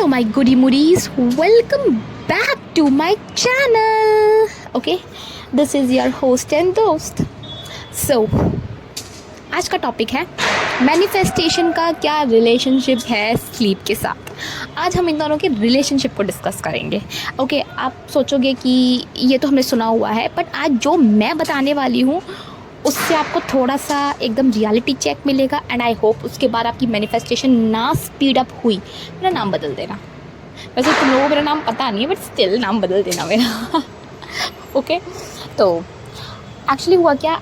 Hello my goody moodies, welcome back to my channel. Okay, this is your host and दोस्त. So, आज का topic है manifestation का क्या रिलेशनशिप है स्लीप के साथ. आज हम इन दोनों के रिलेशनशिप को डिस्कस करेंगे. ओके, आप सोचोगे कि ये तो हमने सुना हुआ है, बट आज जो मैं बताने वाली हूँ उससे आपको थोड़ा सा एकदम रियलिटी चेक मिलेगा. एंड आई होप उसके बाद आपकी मैनिफेस्टेशन ना स्पीड अप हुई. मेरा नाम बदल देना. वैसे तुम लोगों को मेरा नाम पता नहीं है, बट स्टिल नाम बदल देना मेरा. ओके, तो एक्चुअली हुआ क्या,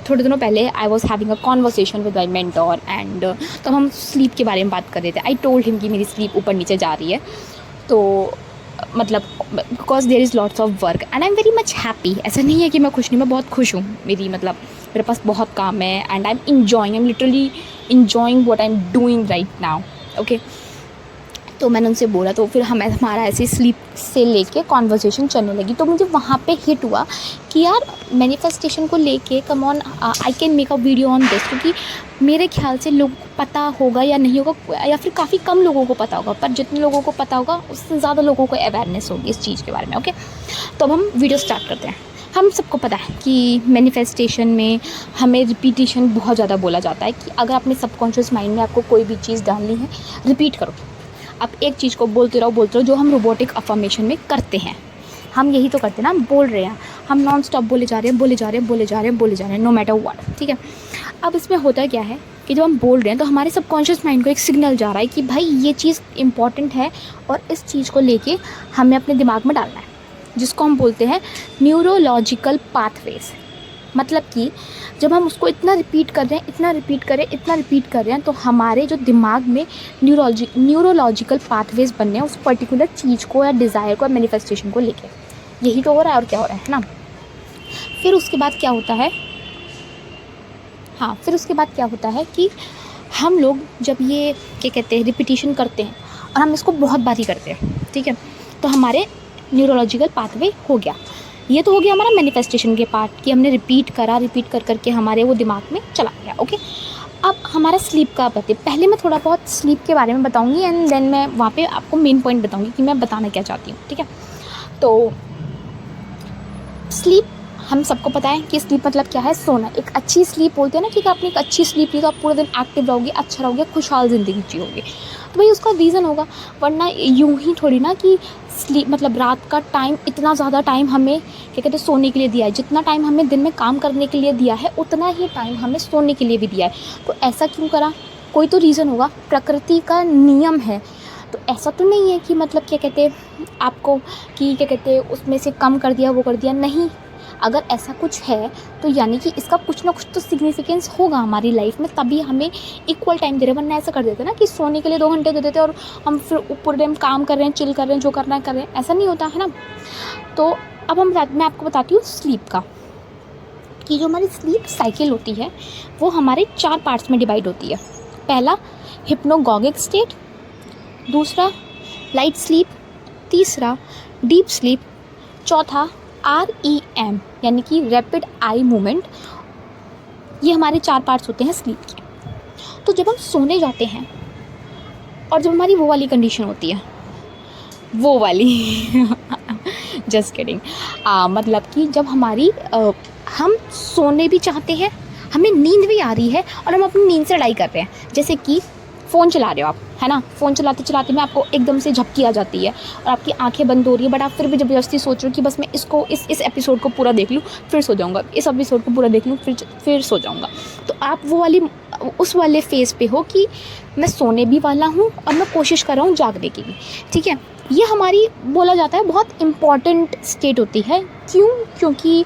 थोड़े दिनों पहले I was having a conversation with my mentor and तब हम स्लीप के बारे में बात कर रहे थे. आई टोल्ड हिम कि मेरी स्लीप ऊपर नीचे जा रही है, तो मतलब because there is lots of work and I am very much happy. ऐसा नहीं है कि मैं खुश नहीं, मैं बहुत खुश हूँ. मेरे पास बहुत काम है and I am literally enjoying what I am doing right now. Okay, तो मैंने उनसे बोला, तो फिर हमारा ऐसे स्लीप से लेके कॉन्वर्सेशन चलने लगी. तो मुझे वहाँ पे हिट हुआ कि यार मैनिफेस्टेशन को लेके come on I can make a video on this, क्योंकि मेरे ख्याल से लोगों को पता होगा या नहीं होगा, या फिर काफ़ी कम लोगों को पता होगा, पर जितने लोगों को पता होगा उससे ज़्यादा लोगों को अवेयरनेस होगी इस चीज़ के बारे में. ओके, तो अब हम वीडियो स्टार्ट करते हैं. हम सबको पता है कि मैनिफेस्टेशन में हमें रिपीटिशन बहुत ज़्यादा बोला जाता है कि अगर अपने सबकॉन्शियस माइंड में आपको कोई भी चीज़ डालनी है, रिपीट करो. आप एक चीज़ को बोलते रहो, जो हम रोबोटिक अफर्मेशन में करते हैं. हम यही तो करते हैं ना, हम बोल रहे हैं, हम नॉन स्टॉप बोले जा रहे हैं नो मैटर व्हाट. ठीक है, अब इसमें होता क्या है कि जब हम बोल रहे हैं तो हमारे सबकॉन्शियस माइंड को एक सिग्नल जा रहा है कि भाई ये चीज़ इंपॉर्टेंट है और इस चीज़ को लेके हमें अपने दिमाग में डालना है, जिसको हम बोलते हैं न्यूरोलॉजिकल पाथवेज. मतलब कि जब हम उसको इतना रिपीट कर रहे हैं तो हमारे जो दिमाग में न्यूरोलॉजिकल पाथवेज बनने हैं उस पर्टिकुलर चीज़ को या डिज़ायर को या मैनिफेस्टेशन को लेके. यही तो हो रहा है, और क्या हो रहा है ना. फिर उसके बाद क्या होता है कि हम लोग जब ये क्या कहते हैं रिपीटिशन करते हैं और हम इसको बहुत बारी करते हैं, ठीक है, तो हमारे न्यूरोलॉजिकल पाथवे हो गया. ये तो हो गया हमारा मैनिफेस्टेशन के पार्ट कि हमने रिपीट कर करके हमारे वो दिमाग में चला गया. ओके, अब हमारा स्लीप का पहले मैं थोड़ा बहुत स्लीप के बारे में बताऊंगी एंड देन मैं वहाँ पे आपको मेन पॉइंट बताऊंगी कि मैं बताना क्या चाहती हूँ. ठीक है, तो स्लीप हम सबको पता है कि स्लीप मतलब क्या है, सोना. एक अच्छी स्लीप बोलते हैं ना कि आपने एक अच्छी स्लीप ली तो आप पूरे दिन एक्टिव रहोगे, अच्छा रहोगे, खुशहाल ज़िंदगी जियोगे. तो भाई उसका रीज़न होगा, वरना यूं ही थोड़ी ना कि स्लीप मतलब रात का टाइम, इतना ज़्यादा टाइम हमें क्या कहते हैं सोने के लिए दिया है. जितना टाइम हमें दिन में काम करने के लिए दिया है उतना ही टाइम हमें सोने के लिए भी दिया है. तो ऐसा क्यों करा, कोई तो रीज़न होगा. प्रकृति का नियम है, तो ऐसा तो नहीं है कि मतलब क्या कहते हैं आपको कि क्या कहते हैं उसमें से कम कर दिया, वो कर दिया. नहीं, अगर ऐसा कुछ है तो यानी कि इसका कुछ ना कुछ तो सिग्निफिकेंस होगा हमारी लाइफ में, तभी हमें इक्वल टाइम दे रहे. वरना ऐसा कर देते ना कि सोने के लिए 2 घंटे दे देते और हम फिर पूरे टाइम काम कर रहे हैं, चिल कर रहे हैं, जो करना है कर रहे हैं. ऐसा नहीं होता है ना. तो अब मैं आपको बताती हूँ स्लीप का, कि जो हमारी स्लीप साइकिल होती है वो हमारे 4 पार्ट्स में डिवाइड होती है. पहला हिप्नोगॉगिक स्टेट, दूसरा लाइट स्लीप, तीसरा डीप स्लीप, चौथा REM यानी कि रैपिड आई मूवमेंट. ये हमारे 4 पार्ट्स होते हैं स्लीप के. तो जब हम सोने जाते हैं और जब हमारी वो वाली कंडीशन होती है, वो वाली जस्ट किडिंग, मतलब कि जब हमारी हम सोने भी चाहते हैं, हमें नींद भी आ रही है और हम अपनी नींद से लड़ाई कर रहे हैं. जैसे कि फ़ोन चला रहे हो आप, है ना, फ़ोन चलाते में आपको एकदम से झपकी आ जाती है और आपकी आंखें बंद हो रही है, बट आप फिर भी ज़बरदस्ती सोच रहे हो कि बस मैं इस एपिसोड को पूरा देख लूँ फिर सो जाऊँगा, इस एपिसोड को पूरा देख लूँ फिर सो जाऊँगा. तो आप उस वाले फेज़ पे हो कि मैं सोने भी वाला हूँ और मैं कोशिश कर रहा हूँ जागने की भी. ठीक है, ये हमारी बोला जाता है बहुत इम्पॉर्टेंट स्टेट होती है. क्योंकि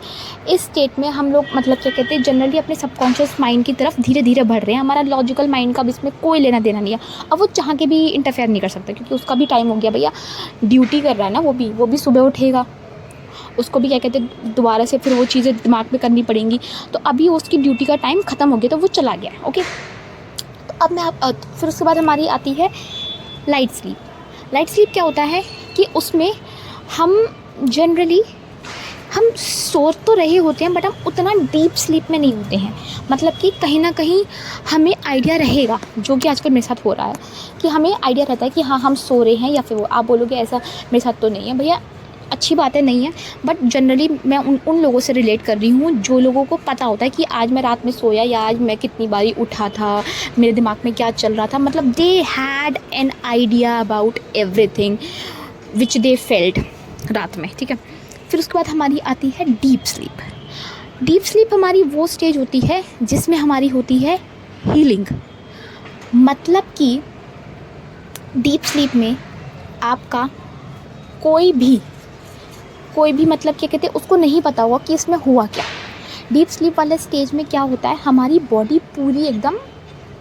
इस स्टेट में हम लोग मतलब क्या कहते हैं जनरली अपने सबकॉन्शियस माइंड की तरफ धीरे धीरे बढ़ रहे हैं. हमारा लॉजिकल माइंड का अब इसमें कोई लेना देना नहीं है. अब वो चाह के भी इंटरफेयर नहीं कर सकता, क्योंकि उसका भी टाइम हो गया. भैया ड्यूटी कर रहा है ना, वो भी सुबह उठेगा, उसको भी क्या कहते हैं दोबारा से फिर वो चीज़ें दिमाग में करनी पड़ेंगी. तो अभी उसकी ड्यूटी का टाइम ख़त्म हो गया, तो वो चला गया. ओके, तो अब फिर उसके बाद हमारी आती है लाइट स्लीप. लाइट स्लीप क्या होता है कि उसमें हम जनरली हम सो तो रहे होते हैं बट हम उतना डीप स्लीप में नहीं होते हैं। मतलब कि कहीं ना कहीं हमें आइडिया रहेगा, जो कि आजकल मेरे साथ हो रहा है, कि हमें आइडिया रहता है कि हाँ हम सो रहे हैं, या फिर वो आप बोलोगे ऐसा मेरे साथ तो नहीं है भैया, अच्छी बात है नहीं है, बट जनरली मैं उन लोगों से रिलेट कर रही हूँ जो लोगों को पता होता है कि आज मैं रात में सोया या आज मैं कितनी बारी उठा था, मेरे दिमाग में क्या चल रहा था। मतलब they had an idea about everything which they felt रात में, ठीक है। फिर उसके बाद हमारी आती है डीप स्लीप। डीप स्लीप हमारी वो स्टेज होती है जिसमें हमारी होती है हीलिंग। मतलब कि डीप स्लीप में आपका कोई भी मतलब क्या कहते हैं उसको नहीं पता होगा कि इसमें हुआ क्या। डीप स्लीप वाले स्टेज में क्या होता है, हमारी बॉडी पूरी एकदम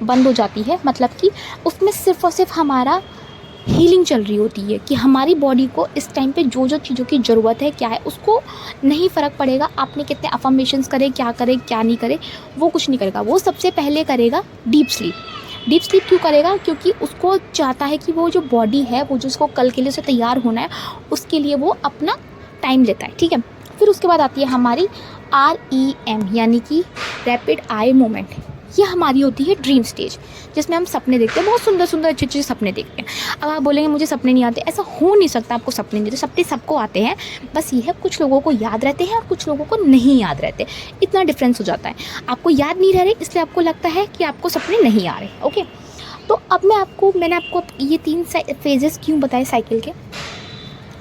बंद हो जाती है। मतलब कि उसमें सिर्फ़ और सिर्फ हमारा हीलिंग चल रही होती है कि हमारी बॉडी को इस टाइम पे जो जो चीज़ों की ज़रूरत है क्या है, उसको नहीं फ़र्क पड़ेगा आपने कितने अफर्मेशंस करे, क्या नहीं करे, वो कुछ नहीं करेगा। वो सबसे पहले करेगा डीप स्लीप। डीप स्लीप क्यों करेगा? क्योंकि उसको चाहता है कि वो जो बॉडी है, वो जो उसको कल के लिए उसे तैयार होना है, उसके लिए वो अपना टाइम लेता है, ठीक है। फिर उसके बाद आती है हमारी REM यानी कि रैपिड आई मूवमेंट। ये हमारी होती है ड्रीम स्टेज, जिसमें हम सपने देखते हैं, बहुत सुंदर सुंदर अच्छे अच्छे सपने देखते हैं। अब आप बोलेंगे मुझे सपने नहीं आते, ऐसा हो नहीं सकता, आपको सपने नहीं आते, सपने सबको आते हैं। बस ये है कुछ लोगों को याद रहते हैं और कुछ लोगों को नहीं याद रहते, इतना डिफरेंस हो जाता है। आपको याद नहीं रह रहे इसलिए आपको लगता है कि आपको सपने नहीं आ रहे, ओके। तो अब मैंने आपको ये 3 फेजेस क्यों बताए साइकिल के,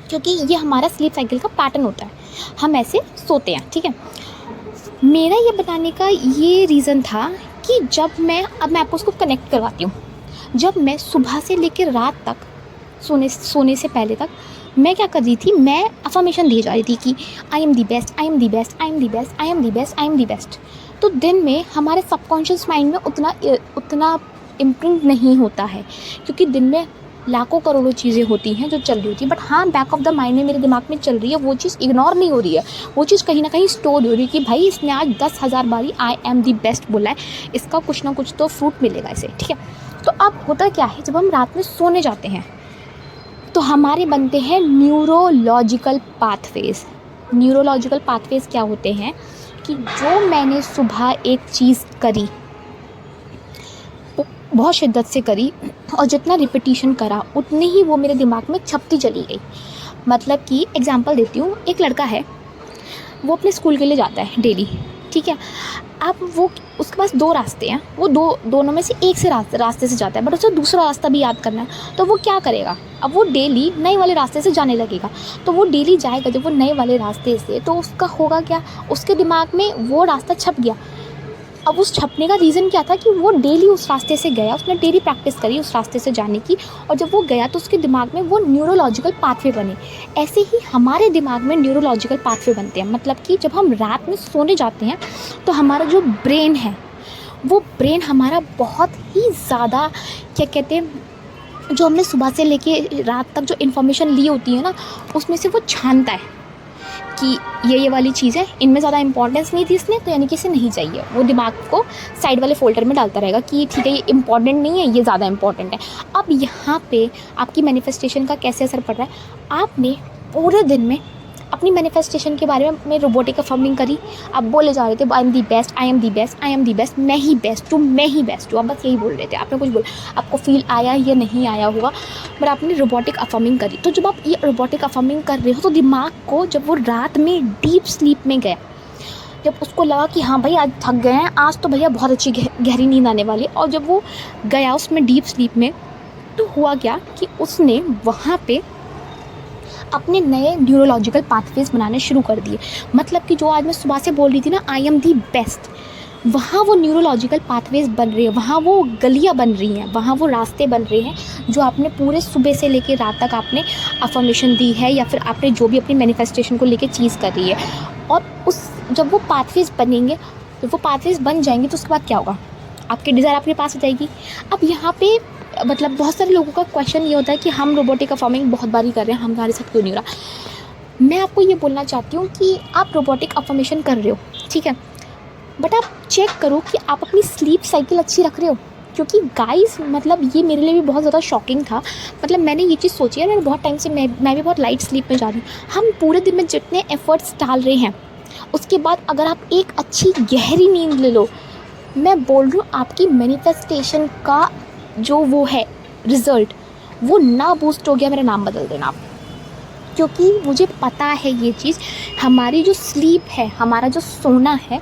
क्योंकि ये हमारा स्लीप साइकिल का पैटर्न होता है, हम ऐसे सोते हैं, ठीक है। मेरा ये बताने का ये रीज़न था कि जब मैं आपको उसको कनेक्ट करवाती हूँ। जब मैं सुबह से लेकर रात तक सोने से पहले तक मैं क्या कर रही थी, मैं अफर्मेशन दी जा रही थी कि I am the best, I am the best, I am the best, I am the best, I am the best. तो दिन में हमारे सबकॉन्शियस माइंड में उतना इम्प्रिंट नहीं होता है, क्योंकि दिन में लाखों करोड़ों चीज़ें होती हैं जो चल रही होती है, बट हाँ बैक ऑफ द माइंड में मेरे दिमाग में चल रही है, वो चीज़ इग्नोर नहीं हो रही है, वो चीज़ कहीं ना कहीं स्टोर हो रही है कि भाई इसने आज 10,000 बारी आई एम दी बेस्ट बोला है, इसका कुछ ना कुछ तो फ्रूट मिलेगा इसे, ठीक है। तो अब होता क्या है, जब हम रात में सोने जाते हैं तो हमारे बनते हैं न्यूरोलॉजिकल पाथवेज। न्यूरोलॉजिकल पाथवेज क्या होते हैं कि जो मैंने सुबह एक चीज़ करी, बहुत शिद्दत से करी, और जितना रिपीटिशन करा उतनी ही वो मेरे दिमाग में छपती चली गई। मतलब कि एग्जांपल देती हूँ, एक लड़का है, वो अपने स्कूल के लिए जाता है डेली, ठीक है। अब वो उसके पास 2 रास्ते हैं, वो दोनों में से एक से रास्ते से जाता है, बट उसे दूसरा रास्ता भी याद करना है, तो वो क्या करेगा, अब वो डेली नए वाले रास्ते से जाने लगेगा। तो वो डेली जाएगा जब वो नए वाले रास्ते से, तो उसका होगा क्या, उसके दिमाग में वो रास्ता छप गया। अब उस छपने का रीज़न क्या था कि वो डेली उस रास्ते से गया, उसने डेली प्रैक्टिस करी उस रास्ते से जाने की, और जब वो गया तो उसके दिमाग में वो न्यूरोलॉजिकल पाथवे बने। ऐसे ही हमारे दिमाग में न्यूरोलॉजिकल पाथवे बनते हैं। मतलब कि जब हम रात में सोने जाते हैं तो हमारा जो ब्रेन है, वो ब्रेन हमारा बहुत ही ज़्यादा क्या कहते हैं, जो हमने सुबह से लेके रात तक जो इन्फॉर्मेशन ली होती है ना, उसमें से वो छानता है कि ये वाली चीज़ है, इनमें ज़्यादा इंपॉर्टेंस नहीं थी इसने, तो यानी कि इसे नहीं चाहिए। वो दिमाग को साइड वाले फोल्डर में डालता रहेगा कि ठीक है ये इंपॉर्टेंट नहीं है, ये ज़्यादा इंपॉर्टेंट है। अब यहाँ पे आपकी मैनिफेस्टेशन का कैसे असर पड़ रहा है, आपने पूरे दिन में अपनी मैनिफेस्टेशन के बारे में रोबोटिक अफर्मिंग करी, आप बोले जा रहे थे I am the best, I am the best, I am the best, मैं ही बेस्ट हूँ, मैं ही बेस्ट हूँ, आप बस यही बोल रहे थे, आपने कुछ बोल, आपको फील आया या नहीं आया होगा, बट आपने रोबोटिक अफर्मिंग करी। तो जब आप ये रोबोटिक अफर्मिंग कर रहे हो तो दिमाग को जब वो रात में डीप स्लीप में गया, जब उसको लगा कि हाँ भाई आज थक गए हैं, आज तो भैया बहुत अच्छी गहरी नींद आने वाली है, और जब वो गया उसमें डीप स्लीप में, तो हुआ क्या कि उसने वहाँ पे अपने नए न्यूरोलॉजिकल पाथवेज बनाने शुरू कर दिए। मतलब कि जो आज मैं सुबह से बोल रही थी ना आई एम दी बेस्ट, वहाँ वो न्यूरोलॉजिकल पाथवेज बन रही है, वहाँ वो गलियाँ बन रही हैं, वहाँ वो रास्ते बन रहे हैं जो आपने पूरे सुबह से लेकर रात तक आपने अफर्मेशन दी है, या फिर आपने जो भी अपनी मैनिफेस्टेशन को लेकर चीज़ कर रही है। और जब वो पाथवेज बनेंगे, जब वो पाथवेज बन जाएंगे तो उसके बाद क्या होगा, आपकी डिज़ायर आपके पास आ जाएगी। अब यहाँ पे मतलब बहुत सारे लोगों का क्वेश्चन ये होता है कि हम रोबोटिक अफर्मिंग बहुत बारी कर रहे हैं, हमारे साथ क्यों नहीं हो रहा। मैं आपको ये बोलना चाहती हूँ कि आप रोबोटिक अफर्मेशन कर रहे हो, ठीक है, बट आप चेक करो कि आप अपनी स्लीप साइकिल अच्छी रख रहे हो। क्योंकि गाइस मतलब ये मेरे लिए भी बहुत ज़्यादा शॉकिंग था। मतलब मैंने ये चीज़ सोची है यार, बहुत टाइम से मैं भी बहुत लाइट स्लीप में जा रही हूँ। हम पूरे दिन में जितने एफ़र्ट्स डाल रहे हैं, उसके बाद अगर आप एक अच्छी गहरी नींद ले लो, मैं बोल रही हूँ आपकी मैनिफेस्टेशन का जो वो है रिज़ल्ट, वो ना बूस्ट हो गया, मेरा नाम बदल देना आप। क्योंकि मुझे पता है ये चीज़, हमारी जो स्लीप है, हमारा जो सोना है,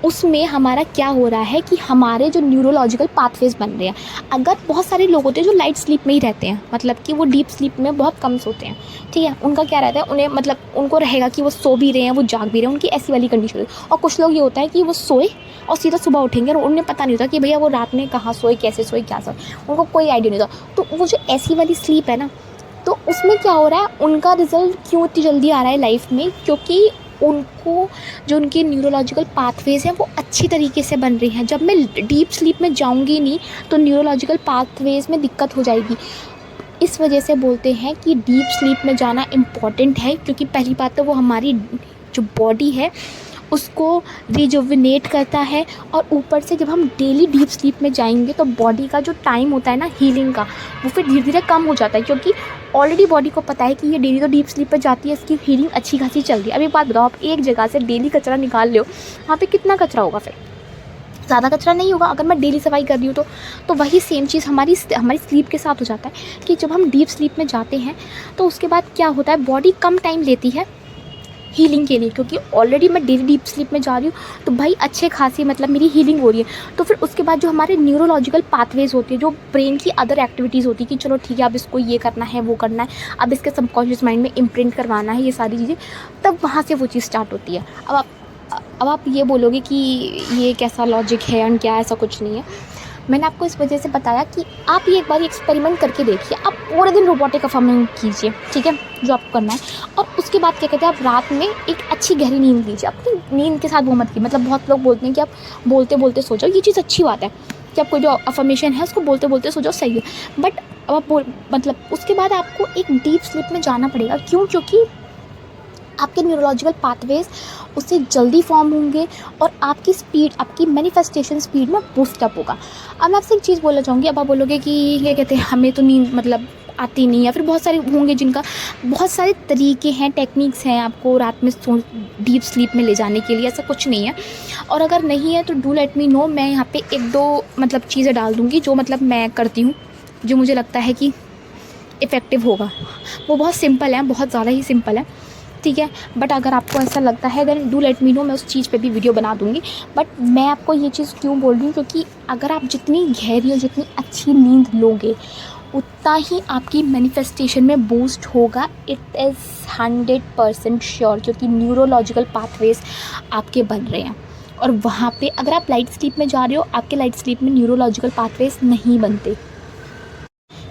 उसमें हमारा क्या हो रहा है कि हमारे जो न्यूरोलॉजिकल पाथवेज बन रहे हैं। अगर बहुत सारे लोग होते हैं जो लाइट स्लीप में ही रहते हैं, मतलब कि वो डीप स्लीप में बहुत कम सोते हैं, ठीक है, उनका क्या रहता है, उन्हें मतलब उनको रहेगा कि वो सो भी रहे हैं, वो जाग भी रहे हैं, उनकी ऐसी वाली कंडीशन है। और कुछ लोग ये होता है कि वो सोए और सीधा सुबह उठेंगे और उन्हें पता नहीं होता कि भैया वो रात में कहाँ सोए, कैसे सोए, क्या सोए, उनको कोई आइडिया नहीं होता। तो वो जो ऐसी वाली स्लीप है ना, तो उसमें क्या हो रहा है, उनका रिज़ल्ट क्यों इतनी जल्दी आ रहा है लाइफ में, क्योंकि उनको जो उनके न्यूरोलॉजिकल पाथवेज हैं वो अच्छी तरीके से बन रही हैं। जब मैं डीप स्लीप में जाऊंगी नहीं तो न्यूरोलॉजिकल पाथवेज में दिक्कत हो जाएगी। इस वजह से बोलते हैं कि डीप स्लीप में जाना इम्पॉर्टेंट है, क्योंकि पहली बात तो वो हमारी जो बॉडी है उसको रिजुविनेट करता है, और ऊपर से जब हम डेली डीप स्लीप में जाएंगे तो बॉडी का जो टाइम होता है ना हीलिंग का, वो फिर धीरे धीरे कम हो जाता है, क्योंकि ऑलरेडी बॉडी को पता है कि ये डेली तो डीप स्लीप पर जाती है, इसकी हीलिंग अच्छी खासी चल रही है। अब एक बात बताओ, आप एक जगह से डेली कचरा निकाल लो, वहाँ पे कितना कचरा होगा, फिर ज़्यादा कचरा नहीं होगा। अगर मैं डेली सफाई कर रही हूँ तो वही सेम चीज़ हमारी स्लीप के साथ हो जाता है कि जब हम डीप स्लीप में जाते हैं तो उसके बाद क्या होता है, बॉडी कम टाइम लेती है हीलिंग के लिए, क्योंकि ऑलरेडी मैं डेली डीप स्लीप में जा रही हूँ, तो भाई अच्छे खासी मतलब मेरी हीलिंग हो रही है। तो फिर उसके बाद जो हमारे न्यूरोलॉजिकल पाथवेज होती है, जो ब्रेन की अदर एक्टिविटीज़ होती है कि चलो ठीक है अब इसको ये करना है, वो करना है, अब इसके सबकॉन्शियस माइंड में इम्प्रिंट करवाना है, ये सारी चीज़ें, तब वहाँ से वो चीज़ स्टार्ट होती है। अब आप ये बोलोगे कि ये कैसा लॉजिक है एंड क्या, ऐसा कुछ नहीं है। मैंने आपको इस वजह से बताया कि आप ये एक बार एक्सपेरिमेंट करके देखिए। आप पूरे दिन रोबोटिक अफर्मिंग कीजिए, ठीक है, जो आपको करना है, और उसके बाद क्या कहते हैं, आप रात में एक अच्छी गहरी नींद लीजिए। अपनी नींद के साथ वो मत कीजिए। मतलब बहुत लोग बोलते हैं कि आप बोलते बोलते सो जाओ, ये चीज़ अच्छी बात है कि आप कोई जो अफर्मेशन है उसको बोलते बोलते सो जाओ, सही है। बट अब आप मतलब उसके बाद आपको एक डीप स्लीप में जाना पड़ेगा। क्यों? क्योंकि आपके न्यूरोलॉजिकल पाथवेज उससे जल्दी फॉर्म होंगे और आपकी स्पीड, आपकी मैनिफेस्टेशन स्पीड में बूस्टअप होगा। अब मैं आपसे एक चीज़ बोलना चाहूँगी। अब आप बोलोगे कि क्या कहते हैं, हमें तो नींद मतलब आती नहीं, या फिर बहुत सारे होंगे जिनका बहुत सारे तरीके हैं, टेक्निक्स हैं आपको रात में डीप स्लीप में ले जाने के लिए, ऐसा कुछ नहीं है। और अगर नहीं है तो डू लेट मी नो, मैं यहाँ पे एक दो मतलब चीज़ें डाल दूँगी जो मतलब मैं करती हूँ, जो मुझे लगता है कि इफ़ेक्टिव होगा। वो बहुत सिंपल है, बहुत ज़्यादा ही सिंपल है, ठीक है। बट अगर आपको ऐसा लगता है then do let me know, मैं उस चीज़ पे भी वीडियो बना दूँगी। बट मैं आपको ये चीज़ क्यों बोल रही हूँ, क्योंकि अगर आप जितनी गहरी और जितनी अच्छी नींद लोगे उतना ही आपकी मैनिफेस्टेशन में बूस्ट होगा। इट इज़ 100% श्योर, क्योंकि न्यूरोलॉजिकल पाथवेज आपके बन रहे हैं। और वहाँ पे अगर आप लाइट स्लीप में जा रहे हो, आपके लाइट स्लीप में न्यूरोलॉजिकल पाथवेज नहीं बनते,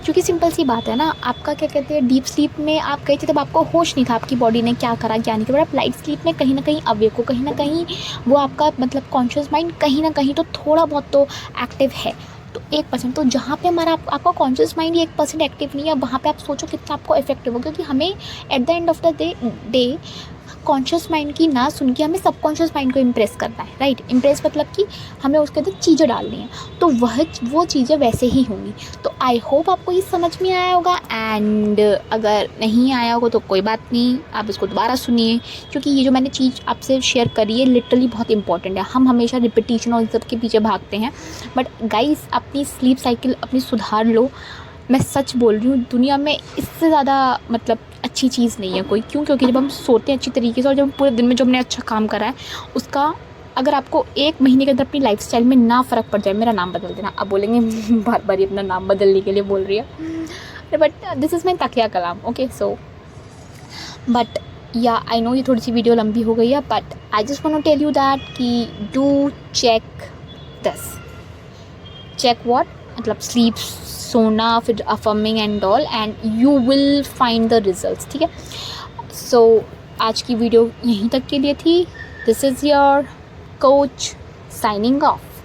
क्योंकि सिंपल सी बात है ना, आपका क्या कहते हैं, डीप स्लीप में आप गए थे तब आपको होश नहीं था आपकी बॉडी ने क्या करा क्या नहीं करा। बट आप लाइट स्लीप में कहीं ना कहीं अवेक हो, कहीं ना कहीं वो आपका मतलब कॉन्शियस माइंड कहीं ना कहीं तो थोड़ा बहुत तो एक्टिव है, तो 1%। तो जहाँ पे हमारा आपका कॉन्शियस माइंड ही 1% एक्टिव नहीं है, वहाँ पे आप सोचो कितना आपको इफेक्टिव हो। क्योंकि हमें at the end of the day conscious mind की ना सुन के हमें सबकॉन्शियस माइंड को इम्प्रेस करना है, राइट। इम्प्रेस मतलब कि हमें उसके अंदर चीज़ें डालनी है, तो वो चीज़ें वैसे ही होंगी। तो आई होप आपको ये समझ में आया होगा, एंड अगर नहीं आया होगा तो कोई बात नहीं, आप इसको दोबारा सुनिए, क्योंकि ये जो मैंने चीज़ आपसे शेयर करी है लिटरली बहुत इंपॉर्टेंट है। हम हमेशा रिपीटिशन और इन सब के पीछे भागते हैं, बट गाइस अपनी स्लीप साइकिल अपनी सुधार लो। मैं सच बोल रही हूँ, दुनिया में इससे ज़्यादा मतलब अच्छी चीज़ नहीं है कोई। क्यों? क्योंकि जब हम सोते हैं अच्छी तरीके से और जब पूरे दिन में जो हमने अच्छा काम करा है उसका अगर आपको 1 महीने के अंदर अपनी लाइफस्टाइल में ना फ़र्क पड़ जाए, मेरा नाम बदल देना। अब बोलेंगे बार बार अपना नाम बदलने के लिए बोल रही है, बट दिस इज़ माई तकिया कलाम, ओके। सो बट या आई नो ये थोड़ी सी वीडियो लंबी हो गई है, but I just want to tell you that कि do check this, check what, मतलब स्लीप, सोना, फिर affirming and all, and you will find the results, ठीक है। सो आज की वीडियो यहीं तक के लिए थी। This is your coach signing off.